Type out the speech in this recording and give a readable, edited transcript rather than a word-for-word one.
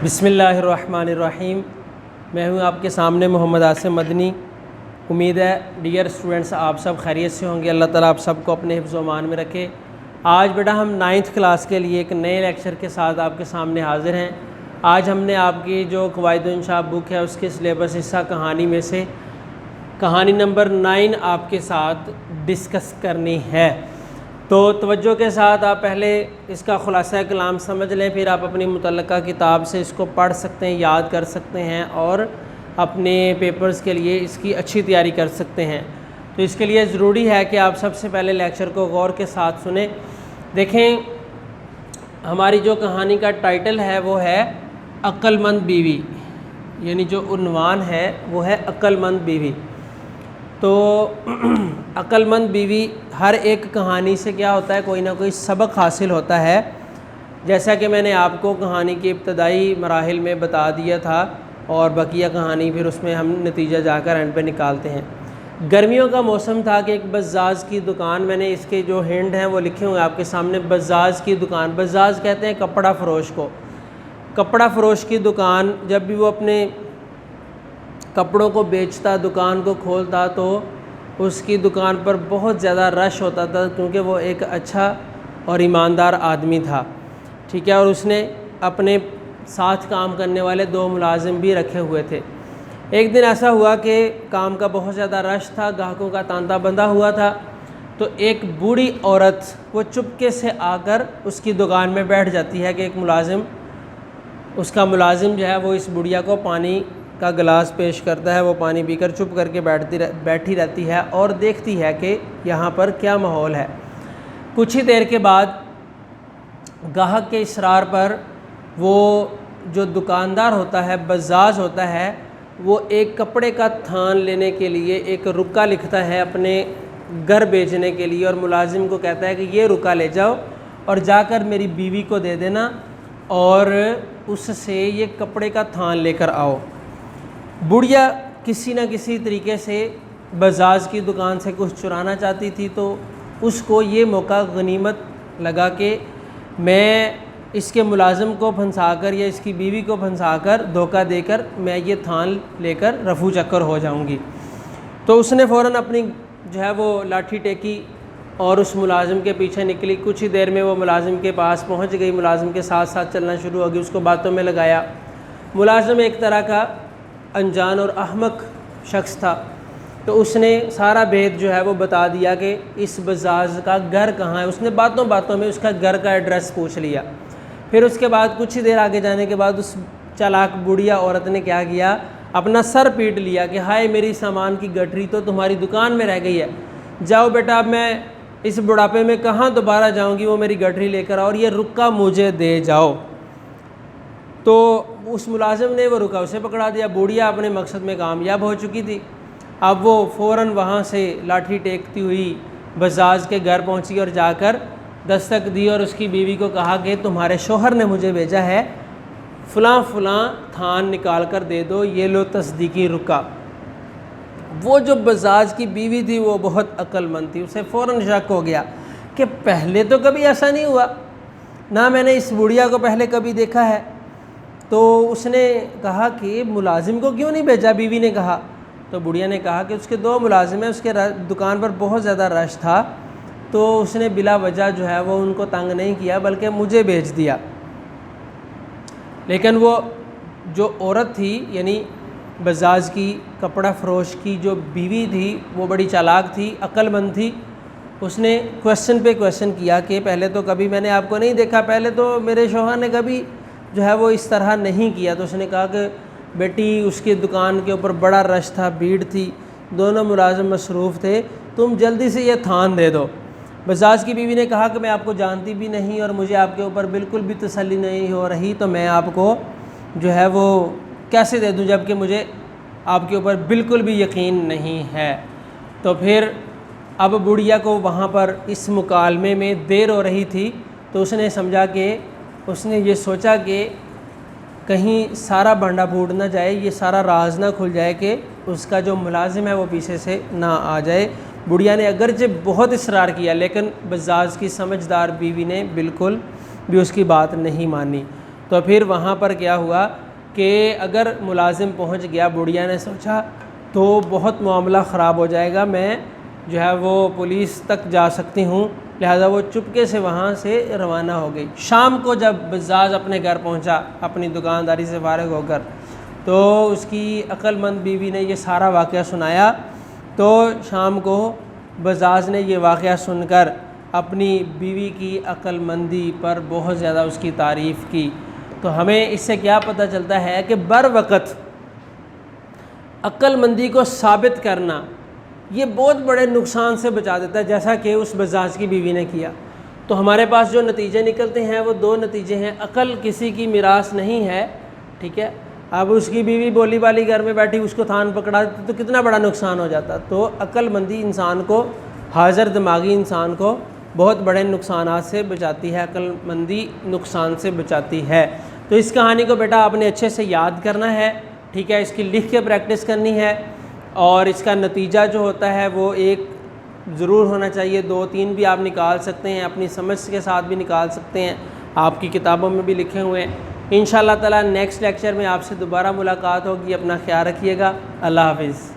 بسم اللہ الرحمن الرحیم۔ میں ہوں آپ کے سامنے محمد عاصم مدنی۔ امید ہے ڈیئر اسٹوڈنٹس آپ سب خیریت سے ہوں گے۔ اللہ تعالیٰ آپ سب کو اپنے حفظ و امان میں رکھے۔ آج بیٹا ہم 9th کلاس کے لیے ایک نئے لیکچر کے ساتھ آپ کے سامنے حاضر ہیں۔ آج ہم نے آپ کی جو قواعد الانشاء بک ہے اس کے سلیبس حصہ کہانی میں سے کہانی نمبر 9 آپ کے ساتھ ڈسکس کرنی ہے۔ تو توجہ کے ساتھ آپ پہلے اس کا خلاصہ کلام سمجھ لیں، پھر آپ اپنی متعلقہ کتاب سے اس کو پڑھ سکتے ہیں، یاد کر سکتے ہیں اور اپنے پیپرز کے لیے اس کی اچھی تیاری کر سکتے ہیں۔ تو اس کے لیے ضروری ہے کہ آپ سب سے پہلے لیکچر کو غور کے ساتھ سنیں۔ دیکھیں، ہماری جو کہانی کا ٹائٹل ہے وہ ہے عقل مند بیوی، یعنی جو عنوان ہے وہ ہے عقل مند بیوی۔ تو عقل مند بیوی، ہر ایک کہانی سے کیا ہوتا ہے، کوئی نہ کوئی سبق حاصل ہوتا ہے، جیسا کہ میں نے آپ کو کہانی کے ابتدائی مراحل میں بتا دیا تھا، اور بقیہ کہانی پھر اس میں ہم نتیجہ جا کر اینڈ پہ نکالتے ہیں۔ گرمیوں کا موسم تھا کہ ایک بزاز کی دکان، میں نے اس کے جو ہینڈ ہیں وہ لکھے ہوئے آپ کے سامنے، بزاز کی دکان۔ بزاز کہتے ہیں کپڑا فروش کو۔ کپڑا فروش کی دکان، جب بھی وہ اپنے کپڑوں کو بیچتا، دکان کو کھولتا، تو اس کی دکان پر بہت زیادہ رش ہوتا تھا، کیونکہ وہ ایک اچھا اور ایماندار آدمی تھا، ٹھیک ہے، اور اس نے اپنے ساتھ کام کرنے والے 2 ملازم بھی رکھے ہوئے تھے۔ ایک دن ایسا ہوا کہ کام کا بہت زیادہ رش تھا، گاہکوں کا تانتا بندھا ہوا تھا، تو ایک بوڑھی عورت وہ چپکے سے آ کر اس کی دکان میں بیٹھ جاتی ہے کہ ایک ملازم، اس کا ملازم جو ہے وہ اس بڑھیا کو پانی کا گلاس پیش کرتا ہے، وہ پانی پی کر چپ کر کے بیٹھی رہتی ہے اور دیکھتی ہے کہ یہاں پر کیا ماحول ہے۔ کچھ ہی دیر کے بعد گاہک کے اصرار پر وہ جو دکاندار ہوتا ہے، بزاز ہوتا ہے، وہ ایک کپڑے کا تھان لینے کے لیے ایک رکا لکھتا ہے اپنے گھر بیچنے کے لیے، اور ملازم کو کہتا ہے کہ یہ رکا لے جاؤ اور جا کر میری بیوی کو دے دینا اور اس سے یہ کپڑے کا تھان لے کر آؤ۔ بڑھیا کسی نہ کسی طریقے سے بزاز کی دکان سے کچھ چرانا چاہتی تھی، تو اس کو یہ موقع غنیمت لگا کہ میں اس کے ملازم کو پھنسا کر یا اس کی بیوی کو پھنسا کر دھوکہ دے کر میں یہ تھان لے کر رفو چکر ہو جاؤں گی۔ تو اس نے فوراً اپنی جو ہے وہ لاٹھی ٹیکی اور اس ملازم کے پیچھے نکلی۔ کچھ ہی دیر میں وہ ملازم کے پاس پہنچ گئی، ملازم کے ساتھ ساتھ چلنا شروع ہو گئی، اس کو باتوں میں لگایا۔ ملازم ایک طرح کا انجان اور احمق شخص تھا، تو اس نے سارا بھید جو ہے وہ بتا دیا کہ اس بزاز کا گھر کہاں ہے۔ اس نے باتوں باتوں میں اس کا گھر کا ایڈریس پوچھ لیا۔ پھر اس کے بعد کچھ ہی دیر آگے جانے کے بعد اس چالاک بوڑھیا عورت نے کیا کیا، اپنا سر پیٹ لیا کہ ہائے، میری سامان کی گٹھری تو تمہاری دکان میں رہ گئی ہے، جاؤ بیٹا، اب میں اس بڑھاپے میں کہاں دوبارہ جاؤں گی، وہ میری گٹھری لے کر آؤ اور یہ رکا مجھے دے جاؤ۔ تو اس ملازم نے وہ رکا اسے پکڑا دیا۔ بوڑھیا اپنے مقصد میں کامیاب ہو چکی تھی۔ اب وہ فوراً وہاں سے لاٹھی ٹیکتی ہوئی بزاز کے گھر پہنچی اور جا کر دستک دی اور اس کی بیوی کو کہا کہ تمہارے شوہر نے مجھے بھیجا ہے، فلاں فلاں تھان نکال کر دے دو، یہ لو تصدیقی رکا۔ وہ جو بزاز کی بیوی تھی وہ بہت عقل مند تھی، اسے فوراً شک ہو گیا کہ پہلے تو کبھی ایسا نہیں ہوا، نہ میں نے اس بڑھیا کو پہلے کبھی دیکھا ہے۔ تو اس نے کہا کہ ملازم کو کیوں نہیں بھیجا، بیوی نے کہا۔ تو بڑھیا نے کہا کہ اس کے 2 ملازم ہیں، اس کے دکان پر بہت زیادہ رش تھا، تو اس نے بلا وجہ جو ہے وہ ان کو تنگ نہیں کیا بلکہ مجھے بھیج دیا۔ لیکن وہ جو عورت تھی، یعنی بزاز کی کپڑا فروش کی جو بیوی تھی، وہ بڑی چالاک تھی، عقل مند تھی۔ اس نے کویسچن پہ کویسچن کیا کہ پہلے تو کبھی میں نے آپ کو نہیں دیکھا، پہلے تو میرے شوہر نے کبھی جو ہے وہ اس طرح نہیں کیا۔ تو اس نے کہا کہ بیٹی، اس کی دکان کے اوپر بڑا رش تھا، بھیڑ تھی، دونوں ملازم مصروف تھے، تم جلدی سے یہ تھان دے دو۔ بزاز کی بیوی نے کہا کہ میں آپ کو جانتی بھی نہیں اور مجھے آپ کے اوپر بالکل بھی تسلی نہیں ہو رہی، تو میں آپ کو جو ہے وہ کیسے دے دوں جب کہ مجھے آپ کے اوپر بالکل بھی یقین نہیں ہے۔ تو پھر اب بڑھیا کو وہاں پر اس مکالمے میں دیر ہو رہی تھی، تو اس نے سمجھا کہ اس نے یہ سوچا کہ کہیں سارا بھانڈا پھوٹ نہ جائے، یہ سارا راز نہ کھل جائے کہ اس کا جو ملازم ہے وہ پیچھے سے نہ آ جائے۔ بڑھیا نے اگرچہ بہت اصرار کیا، لیکن بزاز کی سمجھدار بیوی نے بالکل بھی اس کی بات نہیں مانی۔ تو پھر وہاں پر کیا ہوا کہ اگر ملازم پہنچ گیا، بڑھیا نے سوچا تو بہت معاملہ خراب ہو جائے گا، میں جو ہے وہ پولیس تک جا سکتی ہوں، لہٰذا وہ چپکے سے وہاں سے روانہ ہو گئی۔ شام کو جب بزاز اپنے گھر پہنچا اپنی دکانداری سے فارغ ہو کر، تو اس کی عقل مند بیوی نے یہ سارا واقعہ سنایا، تو شام کو بزاز نے یہ واقعہ سن کر اپنی بیوی کی عقل مندی پر بہت زیادہ اس کی تعریف کی۔ تو ہمیں اس سے کیا پتہ چلتا ہے کہ بر وقت عقل مندی کو ثابت کرنا یہ بہت بڑے نقصان سے بچا دیتا ہے، جیسا کہ اس بزاز کی بیوی نے کیا۔ تو ہمارے پاس جو نتیجے نکلتے ہیں وہ دو نتیجے ہیں۔ عقل کسی کی میراث نہیں ہے، ٹھیک ہے، اب اس کی بیوی بولی بالی گھر میں بیٹھی اس کو تھان پکڑا تو کتنا بڑا نقصان ہو جاتا۔ تو عقل مندی انسان کو، حاضر دماغی انسان کو بہت بڑے نقصانات سے بچاتی ہے، عقل مندی نقصان سے بچاتی ہے۔ تو اس کہانی کو بیٹا آپ نے اچھے سے یاد کرنا ہے، ٹھیک ہے، اس کی لکھ کے پریکٹس کرنی ہے، اور اس کا نتیجہ جو ہوتا ہے وہ ایک ضرور ہونا چاہیے، 2-3 بھی آپ نکال سکتے ہیں، اپنی سمجھ کے ساتھ بھی نکال سکتے ہیں، آپ کی کتابوں میں بھی لکھے ہوئے ہیں۔ انشاءاللہ تعالیٰ نیکسٹ لیکچر میں آپ سے دوبارہ ملاقات ہوگی، اپنا خیال رکھیے گا، اللہ حافظ۔